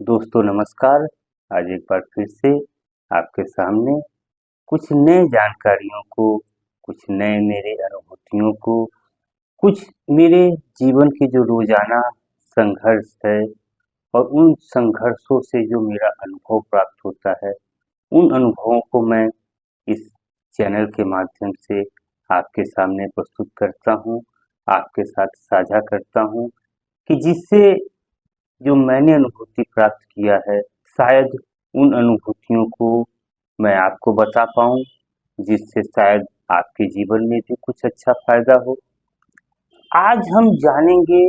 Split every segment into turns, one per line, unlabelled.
दोस्तों नमस्कार। आज एक बार फिर से आपके सामने कुछ नए जानकारियों को, कुछ नए मेरे अनुभूतियों को, कुछ मेरे जीवन के जो रोज़ाना संघर्ष है और उन संघर्षों से जो मेरा अनुभव प्राप्त होता है, उन अनुभवों को मैं इस चैनल के माध्यम से आपके सामने प्रस्तुत करता हूँ, आपके साथ साझा करता हूँ कि जिससे जो मैंने अनुभूति प्राप्त किया है, शायद उन अनुभूतियों को मैं आपको बता पाऊँ, जिससे शायद आपके जीवन में भी कुछ अच्छा फ़ायदा हो। आज हम जानेंगे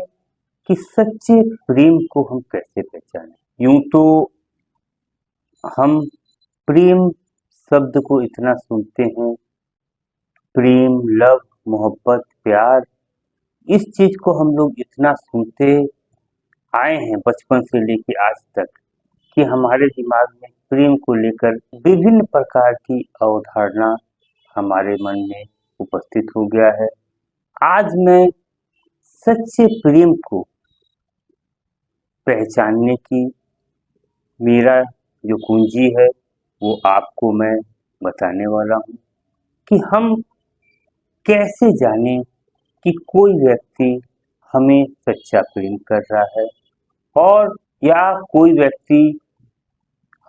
कि सच्चे प्रेम को हम कैसे पहचानें। यूँ तो हम प्रेम शब्द को इतना सुनते हैं, प्रेम, लव, मोहब्बत, प्यार, इस चीज़ को हम लोग इतना सुनते आए हैं बचपन से लेके आज तक कि हमारे दिमाग में प्रेम को लेकर विभिन्न प्रकार की अवधारणा हमारे मन में उपस्थित हो गया है। आज मैं सच्चे प्रेम को पहचानने की मेरा जो कुंजी है वो आपको मैं बताने वाला हूँ कि हम कैसे जानें कि कोई व्यक्ति हमें सच्चा प्रेम कर रहा है और या कोई व्यक्ति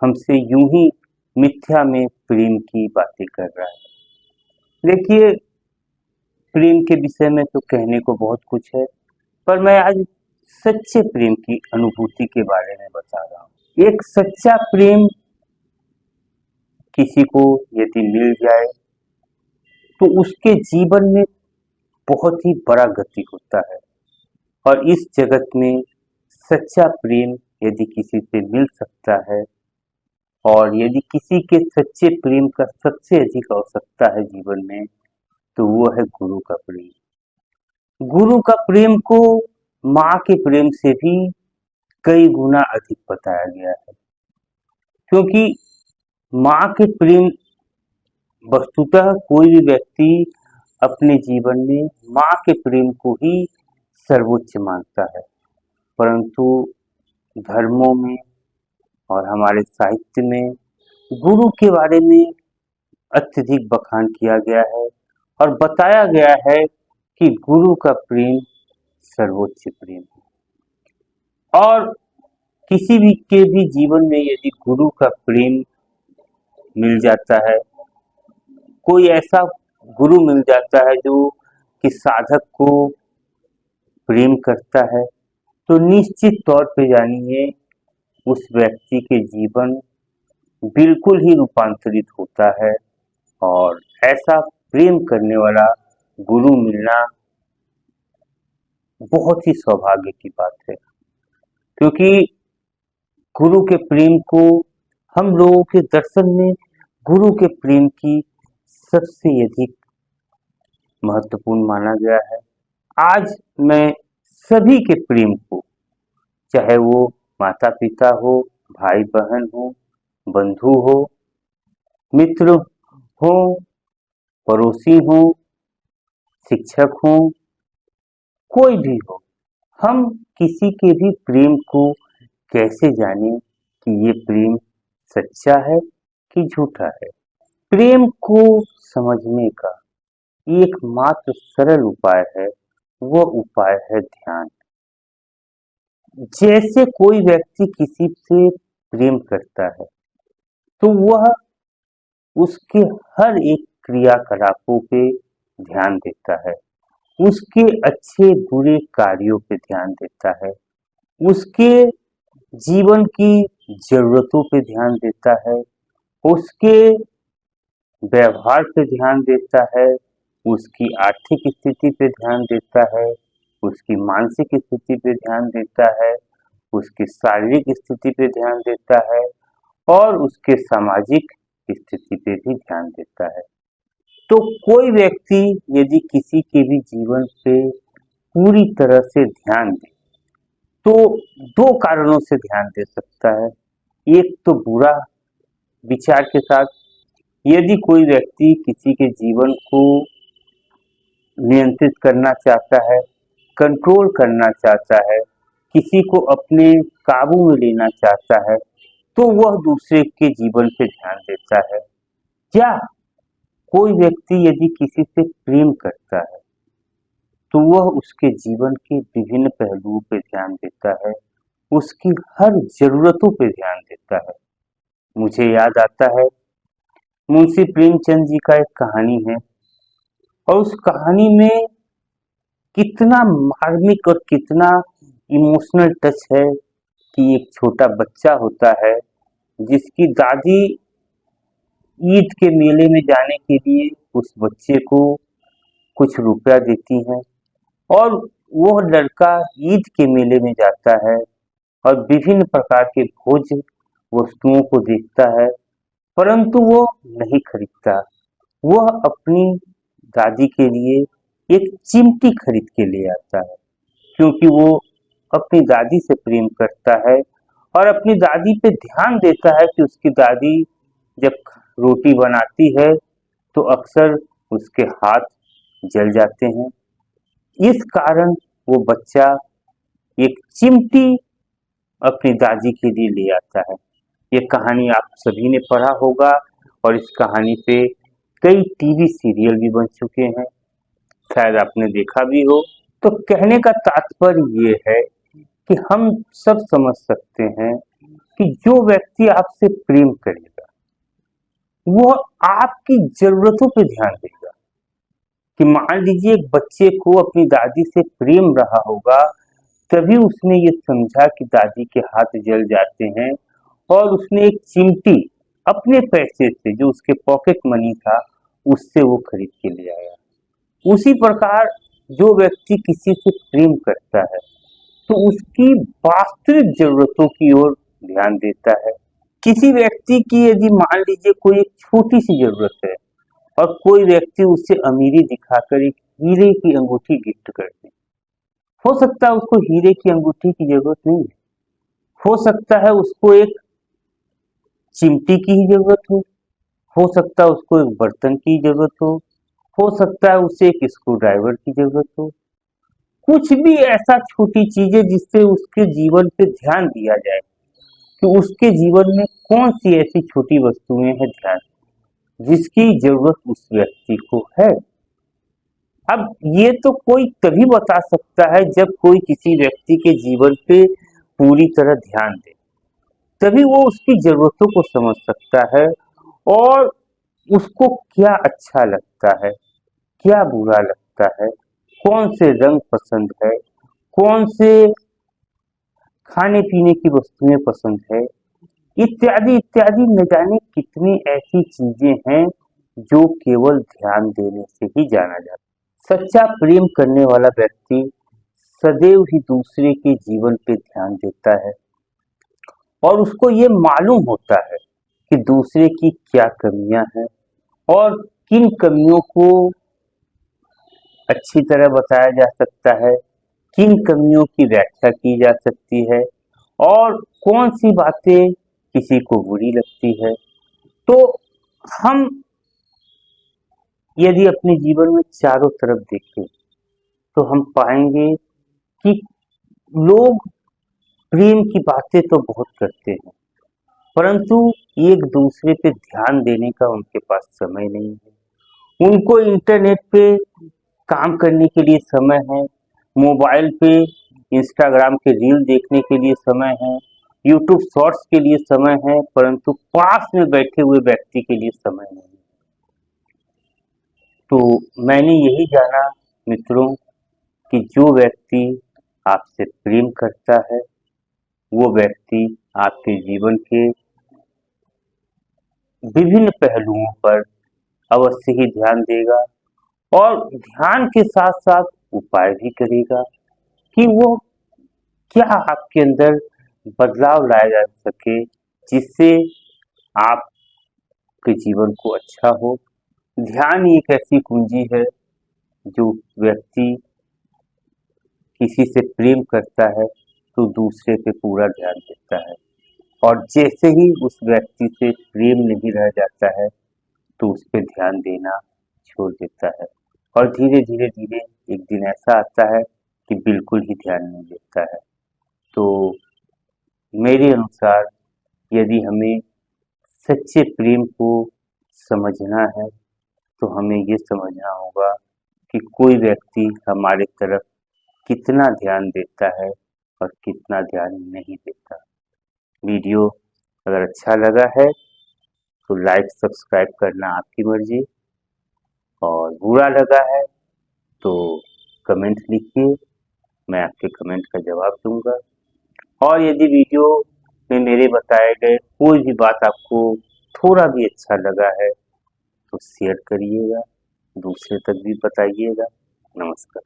हमसे यूं ही मिथ्या में प्रेम की बातें कर रहा है। देखिए, प्रेम के विषय में तो कहने को बहुत कुछ है, पर मैं आज सच्चे प्रेम की अनुभूति के बारे में बता रहा हूँ। एक सच्चा प्रेम किसी को यदि मिल जाए तो उसके जीवन में बहुत ही बड़ा गति होता है और इस जगत में सच्चा प्रेम यदि किसी से मिल सकता है और यदि किसी के सच्चे प्रेम का सबसे अधिक आवश्यकता है जीवन में, तो वो है गुरु का प्रेम। गुरु का प्रेम को माँ के प्रेम से भी कई गुना अधिक बताया गया है, क्योंकि माँ के प्रेम वस्तुतः कोई भी व्यक्ति अपने जीवन में माँ के प्रेम को ही सर्वोच्च मानता है, परंतु धर्मों में और हमारे साहित्य में गुरु के बारे में अत्यधिक बखान किया गया है और बताया गया है कि गुरु का प्रेम सर्वोच्च प्रेम है। और किसी भी के भी जीवन में यदि गुरु का प्रेम मिल जाता है, कोई ऐसा गुरु मिल जाता है जो कि साधक को प्रेम करता है, तो निश्चित तौर पे जानिए उस व्यक्ति के जीवन बिल्कुल ही रूपांतरित होता है और ऐसा प्रेम करने वाला गुरु मिलना बहुत ही सौभाग्य की बात है, क्योंकि गुरु के प्रेम को हम लोगों के दर्शन में गुरु के प्रेम की सबसे अधिक महत्वपूर्ण माना गया है। आज मैं सभी के प्रेम को, चाहे वो माता पिता हो, भाई बहन हो, बंधु हो, मित्र हो, पड़ोसी हो, शिक्षक हो, कोई भी हो, हम किसी के भी प्रेम को कैसे जानें कि ये प्रेम सच्चा है कि झूठा है। प्रेम को समझने का एकमात्र सरल उपाय है, वह उपाय है ध्यान। जैसे कोई व्यक्ति किसी से प्रेम करता है तो वह उसके हर एक क्रियाकलापों पे ध्यान देता है, उसके अच्छे बुरे कार्यों पे ध्यान देता है, उसके जीवन की जरूरतों पे ध्यान देता है, उसके व्यवहार पे ध्यान देता है, उसकी आर्थिक स्थिति पे ध्यान देता है, उसकी मानसिक स्थिति पे ध्यान देता है, उसकी शारीरिक स्थिति पे ध्यान देता है और उसके सामाजिक स्थिति पे भी ध्यान देता है। तो कोई व्यक्ति यदि किसी के भी जीवन पे पूरी तरह से ध्यान दे, तो दो कारणों से ध्यान दे सकता है। एक तो बुरा विचार के साथ, यदि कोई व्यक्ति किसी के जीवन को नियंत्रित करना चाहता है, कंट्रोल करना चाहता है किसी को अपने काबू में लेना चाहता है तो वह दूसरे के जीवन पे ध्यान देता है। या कोई व्यक्ति यदि किसी से प्रेम करता है तो वह उसके जीवन के विभिन्न पहलुओं पे ध्यान देता है, उसकी हर जरूरतों पे ध्यान देता है। मुझे याद आता है मुंशी प्रेमचंद जी का एक कहानी है, और उस कहानी में कितना मार्मिक और कितना इमोशनल टच है कि एक छोटा बच्चा होता है जिसकी दादी ईद के मेले में जाने के लिए उस बच्चे को कुछ रुपया देती हैं, और वो लड़का ईद के मेले में जाता है और विभिन्न प्रकार के भोज वस्तुओं को देखता है, परंतु वो नहीं खरीदता। वह अपनी दादी के लिए एक चिमटी खरीद के ले आता है, क्योंकि वो अपनी दादी से प्रेम करता है और अपनी दादी पे ध्यान देता है कि उसकी दादी जब रोटी बनाती है तो अक्सर उसके हाथ जल जाते हैं। इस कारण वो बच्चा एक चिमटी अपनी दादी के लिए ले आता है। ये कहानी आप सभी ने पढ़ा होगा और इस कहानी पे कई टीवी सीरियल भी बन चुके हैं, शायद आपने देखा भी हो। तो कहने का तात्पर्य ये है कि हम सब समझ सकते हैं कि जो व्यक्ति आपसे प्रेम करेगा वह आपकी जरूरतों पे ध्यान देगा। कि मान लीजिए एक बच्चे को अपनी दादी से प्रेम रहा होगा, तभी उसने ये समझा कि दादी के हाथ जल जाते हैं और उसने एक चिमटी अपने पैसे से, जो उसके पॉकेट मनी था, उससे वो खरीद के ले आया। उसी प्रकार जो व्यक्ति किसी से प्रेम करता है तो उसकी वास्तविक जरूरतों की ओर ध्यान देता है। किसी व्यक्ति की यदि मान लीजिए कोई एक छोटी सी जरूरत है और कोई व्यक्ति उससे अमीरी दिखाकर एक हीरे की अंगूठी गिफ्ट कर दे, हो सकता है उसको हीरे की अंगूठी की जरूरत नहीं है, हो सकता है उसको एक चिमटी की ही जरूरत हो सकता है उसको एक बर्तन की जरूरत हो सकता है उसे एक स्क्रू ड्राइवर की जरूरत हो। कुछ भी ऐसा छोटी चीज है जिससे उसके जीवन पे ध्यान दिया जाए कि उसके जीवन में कौन सी ऐसी छोटी वस्तुएं हैं ध्यान जिसकी जरूरत उस व्यक्ति को है। अब ये तो कोई तभी बता सकता है जब कोई किसी व्यक्ति के जीवन पे पूरी तरह ध्यान दे, तभी वो उसकी जरूरतों को समझ सकता है और उसको क्या अच्छा लगता है, क्या बुरा लगता है, कौन से रंग पसंद है, कौन से खाने पीने की वस्तुएं पसंद है, इत्यादि इत्यादि। न जाने कितनी ऐसी चीजें हैं जो केवल ध्यान देने से ही जाना जाता है। सच्चा प्रेम करने वाला व्यक्ति सदैव ही दूसरे के जीवन पे ध्यान देता है और उसको ये मालूम होता है कि दूसरे की क्या कमियां हैं और किन कमियों को अच्छी तरह बताया जा सकता है, किन कमियों की व्याख्या की जा सकती है और कौन सी बातें किसी को बुरी लगती है। तो हम यदि अपने जीवन में चारों तरफ देखें तो हम पाएंगे कि लोग प्रेम की बातें तो बहुत करते हैं, परंतु एक दूसरे पे ध्यान देने का उनके पास समय नहीं है। उनको इंटरनेट पे काम करने के लिए समय है, मोबाइल पे इंस्टाग्राम के रील देखने के लिए समय है, यूट्यूब शॉर्ट्स के लिए समय है, परंतु पास में बैठे हुए व्यक्ति के लिए समय नहीं। तो मैंने यही जाना मित्रों कि जो व्यक्ति आपसे प्रेम करता है वो व्यक्ति आपके जीवन के विभिन्न पहलुओं पर अवश्य ही ध्यान देगा और ध्यान के साथ साथ उपाय भी करेगा कि वो क्या आपके अंदर बदलाव लाया जा सके जिससे आपके जीवन को अच्छा हो। ध्यान एक ऐसी कुंजी है जो व्यक्ति किसी से प्रेम करता है तो दूसरे पे पूरा ध्यान देता है, और जैसे ही उस व्यक्ति से प्रेम नहीं रह जाता है तो उस पे ध्यान देना छोड़ देता है और धीरे धीरे धीरे एक दिन ऐसा आता है कि बिल्कुल ही ध्यान नहीं देता है। तो मेरे अनुसार यदि हमें सच्चे प्रेम को समझना है तो हमें ये समझना होगा कि कोई व्यक्ति हमारे तरफ कितना ध्यान देता है और कितना ध्यान नहीं देता। वीडियो अगर अच्छा लगा है तो लाइक सब्सक्राइब करना आपकी मर्जी, और बुरा लगा है तो कमेंट लिखिए, मैं आपके कमेंट का जवाब दूंगा। और यदि वीडियो में मेरे बताए गए कोई भी बात आपको थोड़ा भी अच्छा लगा है तो शेयर करिएगा, दूसरे तक भी बताइएगा। नमस्कार।